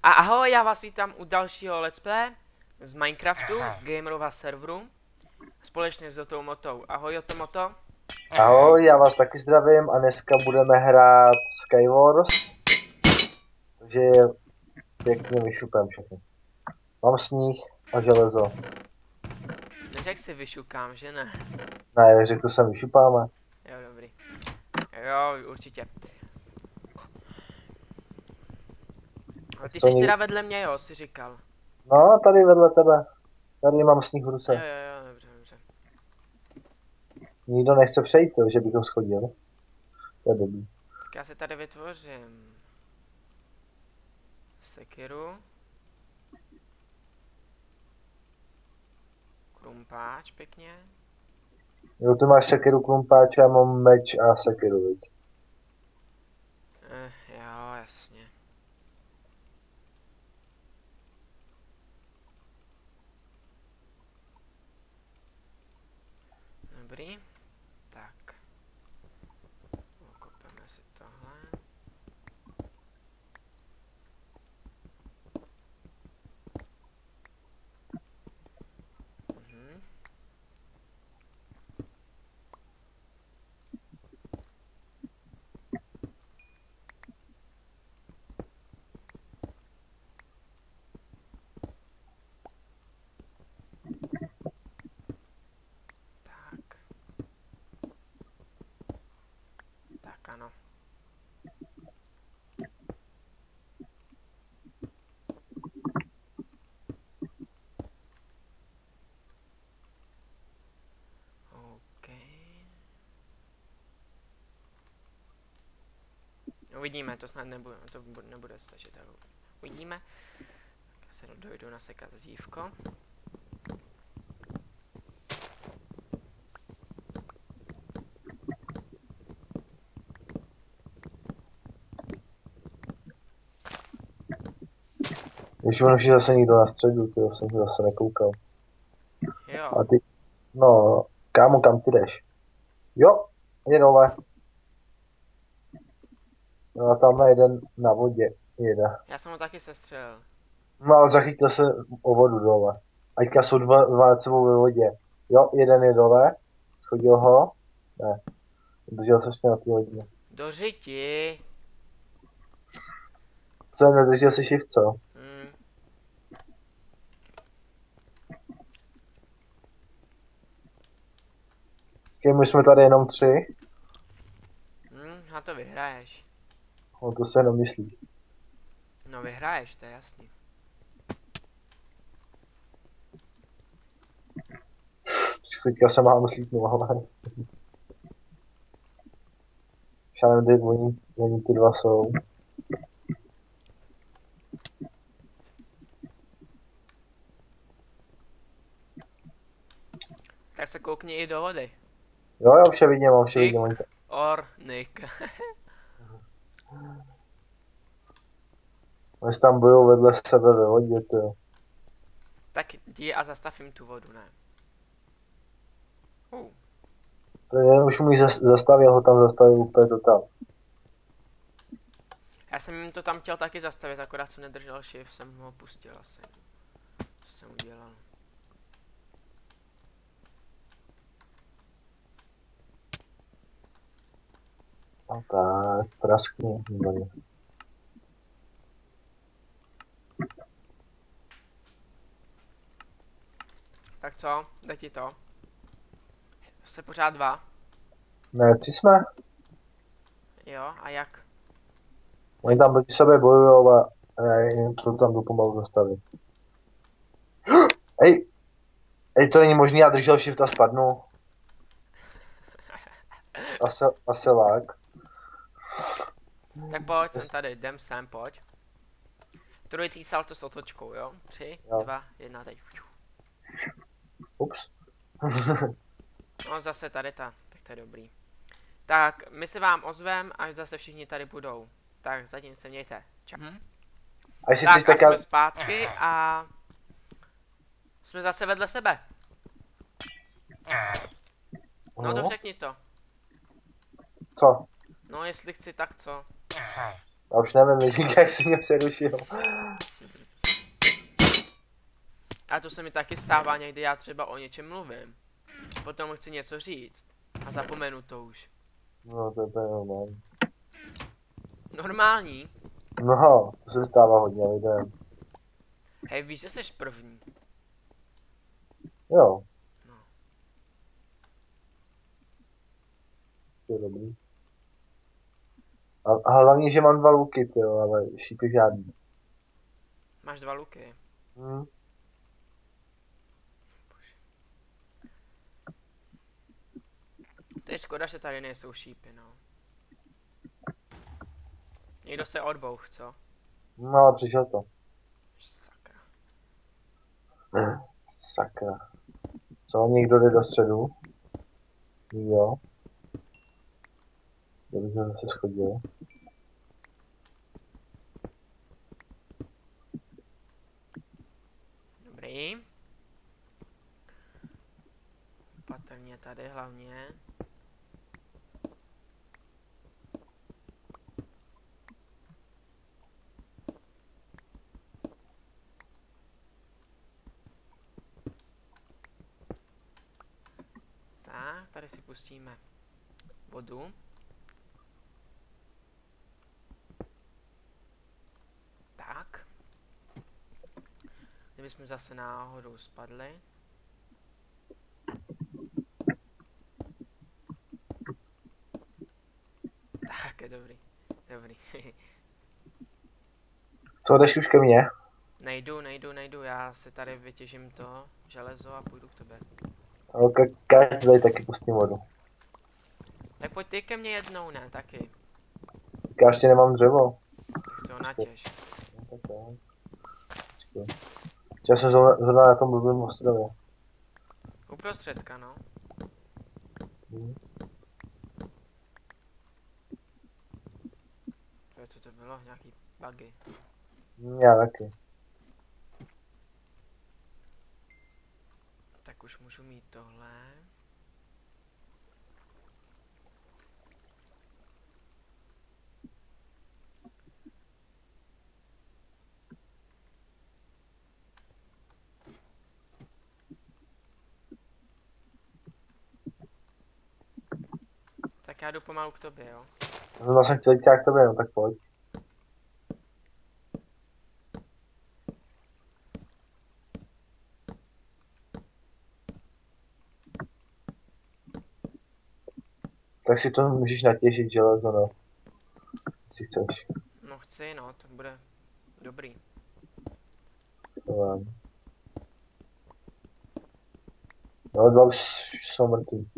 A ahoj, já vás vítám u dalšího let's play z Minecraftu, z Gamerova serveru, společně s Jotou Motou. Ahoj Jotomoto. Ahoj, já vás taky zdravím a dneska budeme hrát Skywars, takže pěkně vyšupem všechny. Mám sníh a železo. Neřek si vyšukám, že ne? Ne, řekl jsem vyšupáme. Jo, dobrý. Jo, určitě. A ty jsi teda vedle mě, jo, jsi říkal. No, tady vedle tebe. Tady mám sníh v ruce. Jo, dobře, dobře. Nikdo nechce přejít, to, že bychom schodili. To je dobrý. Tak já se tady vytvořím sekiru. Krumpáč pěkně. Jo, ty máš sekiru, klumpáč, já mám meč a sekiru, viď? Jo, jasně. Dobrý. Tak. Okopeme si tohle. Mhm. Tak. Tak ano. OK. Uvidíme, to snad nebude stačit. Uvidíme. Já se dojdu nasekat dívko. Když on už je zase někdo na středu, to jsem zase nekoukal. Jo. A ty, no, kámo, kam ty jdeš? Jo, je dole. No a tamhle jeden na vodě jede. Já jsem ho taky sestřelil. No ale zachytil se o vodu dole. A teďka jsou dva nad sebou ve vodě. Jo, jeden je dole. Schodil ho. Ne. Držel se ještě na té lodi. Do řiti. Co, nedržel si shift, co? My jsme tady jenom 3. A to vyhraješ. No to se jenom myslí. No vyhraješ, to je jasný. Teďka se mám slítnout, ale... Já nevím, kde oni ty dva jsou. Tak se koukni i do vody. Jo, já už je vidím, už je vidím. Ornik. Oni tam bojou vedle sebe ve vodě, to jo. Tak jdi a zastav jim tu vodu, ne? To je, už mu ji zastavil, ho tam zastavil úplně to tam. Já jsem jim to tam chtěl taky zastavit, akorát jsem nedržel shift, jsem ho pustil asi. Co jsem udělal? No tak, praskni. Výborně. Tak co? Jde ti to? Jste pořád 2? Ne, 3 jsme. Jo, a jak? Oni tam proti sobě bojují a jim to tam jdu pomalu zastavit. Ej, to není možný, já držel shift a spadnu. Asi lák. Tak pojď, jsem tady, jdem sem, pojď. Trojitý salto s otočkou, jo? 3, 2, 1, teď. Ups. No zase tady tak to je dobrý. Tak, my se vám ozvem, až zase všichni tady budou. Tak zatím se mějte. Čau. Tak a jsme zpátky a jsme zase vedle sebe. No to řekni to. Co? No jestli chci, tak co? Já už nevím, jak jsem mě přerušil. A to se mi taky stává někdy, já třeba o něčem mluvím. Potom chci něco říct. A zapomenu to už. No, to je normální. Normální? No, to se stává hodně lidem. Hej, víš, že jsi první? Jo. No. To je dobrý. A hlavně, že mám 2 luky, tyjo, ale šípy žádný. Máš 2 luky. To je škoda, že tady nejsou šípy, no. Někdo se odbouch, co? No, přišel to. Sakra. Sakra. Co, někdo jde do středu? Jo. Dobře, se schodil. Dobrý. Patrně tady hlavně. Tak, tady si pustíme vodu. Tak. Kdybychom zase náhodou spadli. Tak, je dobrý. Dobrý. Co, jdeš už ke mně? Nejdu, já si tady vytěžím to železo a půjdu k tobě. Každý tady taky pustím vodu. Tak pojď ty ke mně jednou, ne, taky. Já ještě nemám dřevo. Tak si ho natěž. Já jsem zrovna na tom blbým ostrově. Uprostředka, no. Co to bylo? Nějaký bugy. Já taky. Tak už můžu mít tohle. Tak já jdu pomalu k tobě, jo? Zrovna jsem chtěl jít k tobě, no tak pojď. Tak si to můžeš natěžit železo, no. Jestli chceš. No chci, no, to bude dobrý. No, 2 už jsou mrtví.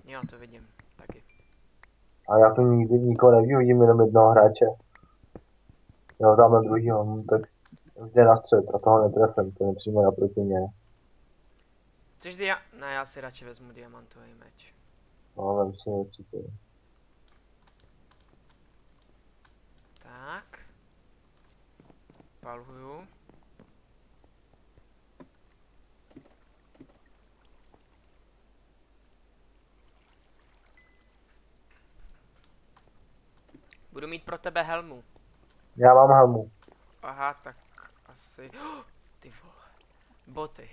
Jo, to vidím, taky. A já tu nikdy nikoho nevidím, vidím jenom jednoho hráče. Jo, tamhle druhýho, tak jde na střed a toho netrefím, to je přímo naproti mě. Chceš Ne, já si radši vezmu diamantový meč. No, vem si určitě. Tak. Paluju. Budu mít pro tebe helmu. Já mám helmu. Aha, tak asi... Ty vole. Boty.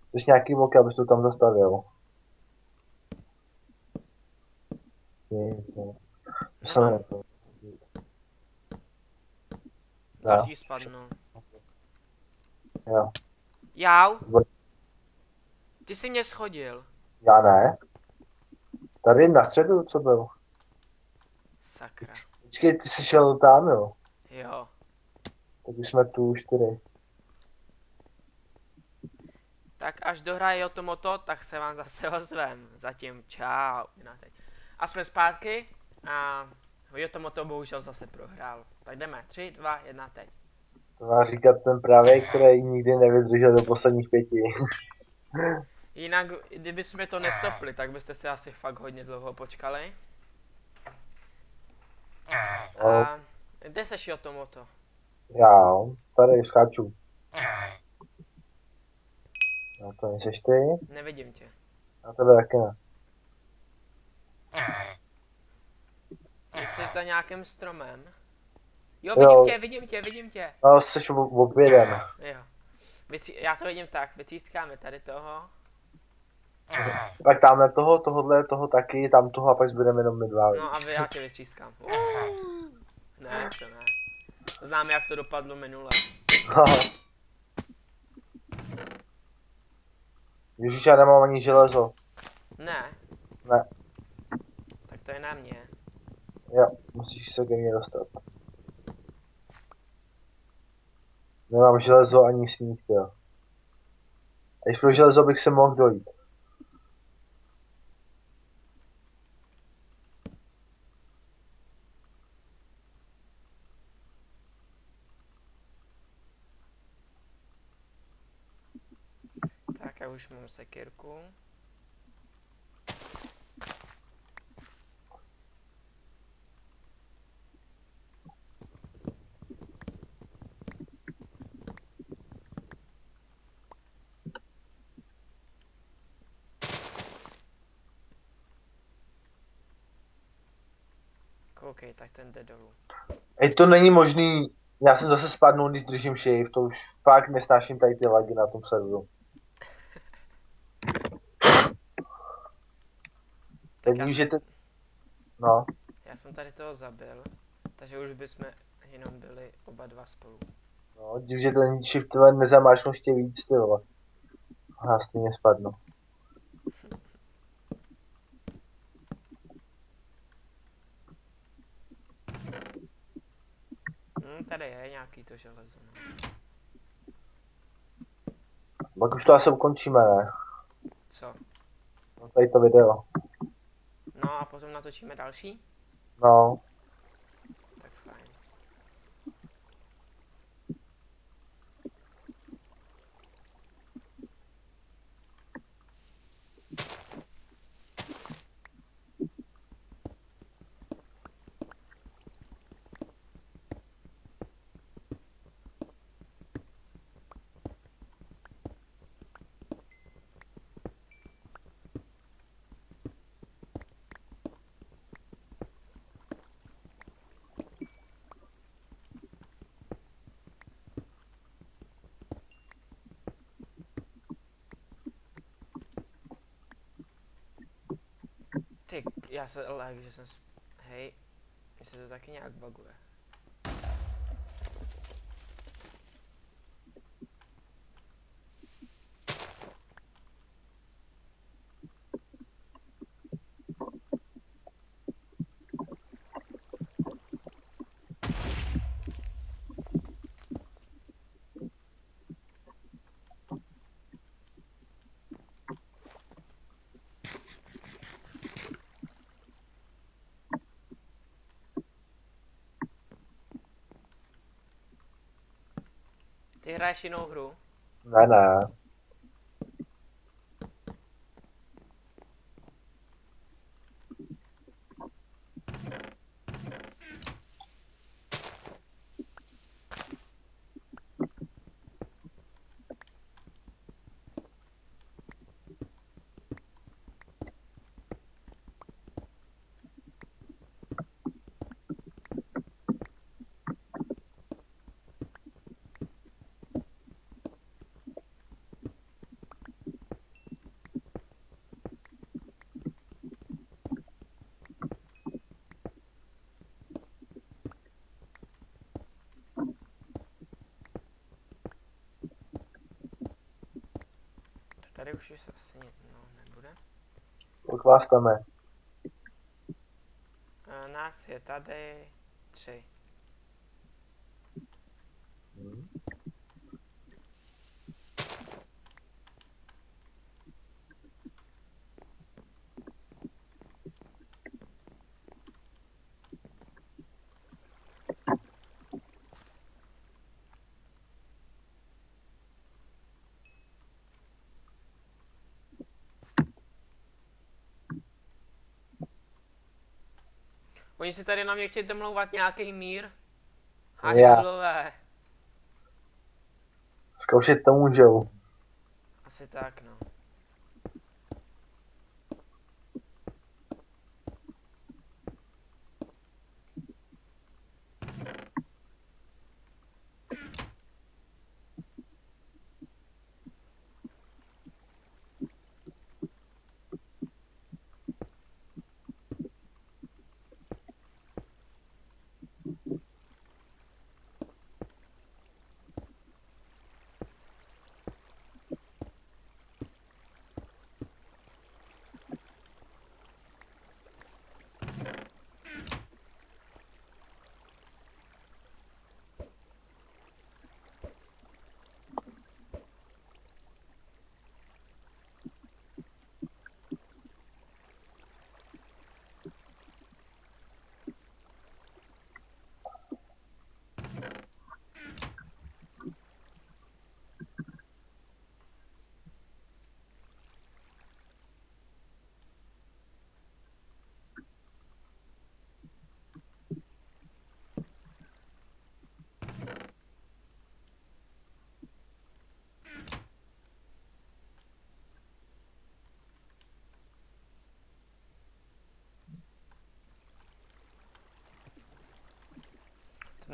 Chceš nějaký bloky, abys to tam zastavil? Další spadnu. Jo. Jau. Ty jsi mě schodil. Já ne. Tady na středu, co byl? Sakra. Počkej, ty jsi šel tam, jo? Jo. Tak už jsme tu 4. Tak až dohraje Yotomoto, tak se vám zase ozvem. Zatím čau. A jsme zpátky a Yotomoto bohužel zase prohrál. Tak jdeme. 3, 2, 1, teď. To má říkat ten právě, který nikdy nevydržel do posledních 5. Jinak, kdybychom to nestopli, tak byste se asi fakt hodně dlouho počkali. A kde seš Yotomoto? Já, tady skáču. A to nejseš ty? Nevidím tě. A tebe taky ne. Jsi za nějakým stromem? Jo, vidím tě. No, jsi oběden. Jo. Já to vidím tak, vytřískáme tady toho. Tak tamhle toho taky, tam toho a pak zbudeme jenom my dva. No a já tě vytřískám. Ne, to ne. Znám, jak to dopadlo minule. Ježíš, já nemám ani železo. Ne. Ne. Tak to je na mě. Jo, musíš se ke mně dostat. Nemám železo ani sníh, jo. A když pro železo bych se mohl dojít. Tak já už mám sekírku. OK, tak ten jde dolů. Ej, to není možný. Já jsem zase spadnul, když držím shift, to už fakt nesnáším tady ty lagy na tom serveru. Tak vím, že No. Já jsem tady toho zabil, takže už bychom jenom byli oba dva spolu. No, dím, že ten shift nezamáčknu ještě víc, ty vole. Já stejně spadnu. Tady je nějaký to železo. Pak už to asi ukončíme, ne? Co? No, tady to video. No a potom natočíme další? No. Tak fajn. Ty, já se lag, že jsem... Hej, mně se to taky nějak buguje. Ty hraješ jinou hru? Ne, ne. Tady už asi nebude. Kolik vás tam je? Nás je tady 3. Oni si tady na mě chtějí domlouvat nějaký mír. Hajzlové. Zkoušet to můžou. Asi tak, no.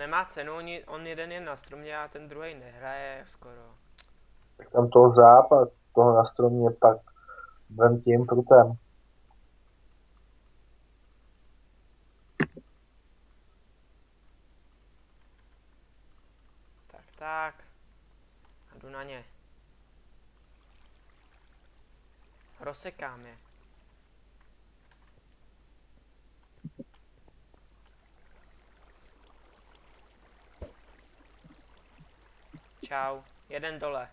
nemá cenu, on jeden je na stromě a ten druhý nehraje skoro. Tak tam toho západ, toho na stromě pak vem tím prutem. Tak. A jdu na ně. Rozsekám je. Čau. Jeden dole.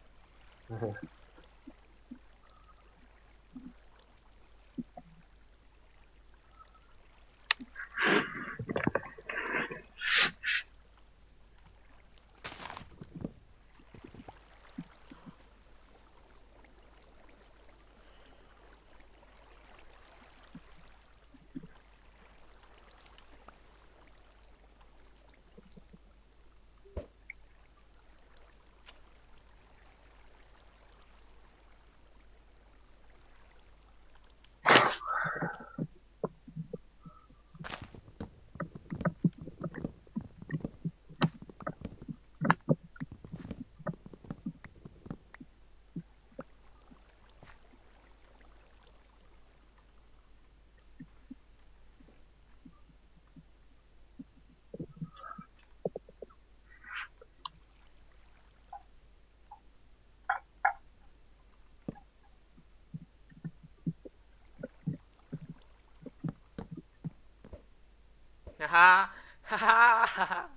Haha.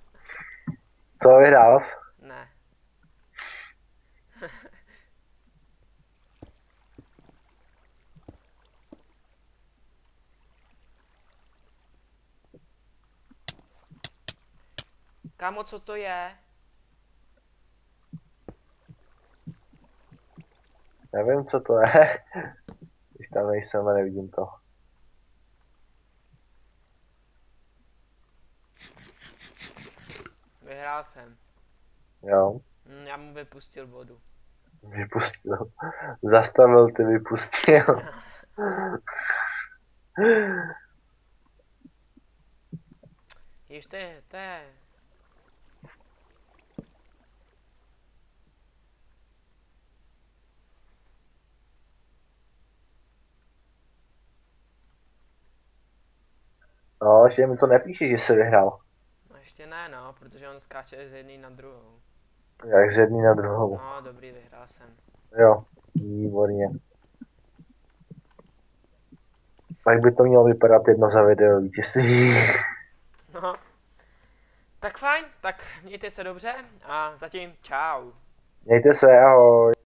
Co, vyhrál jsi? Ne. Kámo, co to je? Nevím, co to je. Když tam nejsem a nevidím to. Vyhrál jsem. Jo. Já mu vypustil vodu. Vypustil. Zastavil, ty vypustil. Již to je. No, ještě mi to nepíše, že jsi vyhrál. No ještě ne, no, protože on skáče z jedné na druhou. Jak z jedné na druhou. No, dobrý, vyhrál jsem. Jo, výborně. Tak by to mělo vypadat jedno za video vítězství. No. Tak fajn, tak mějte se dobře a zatím čau. Mějte se, ahoj.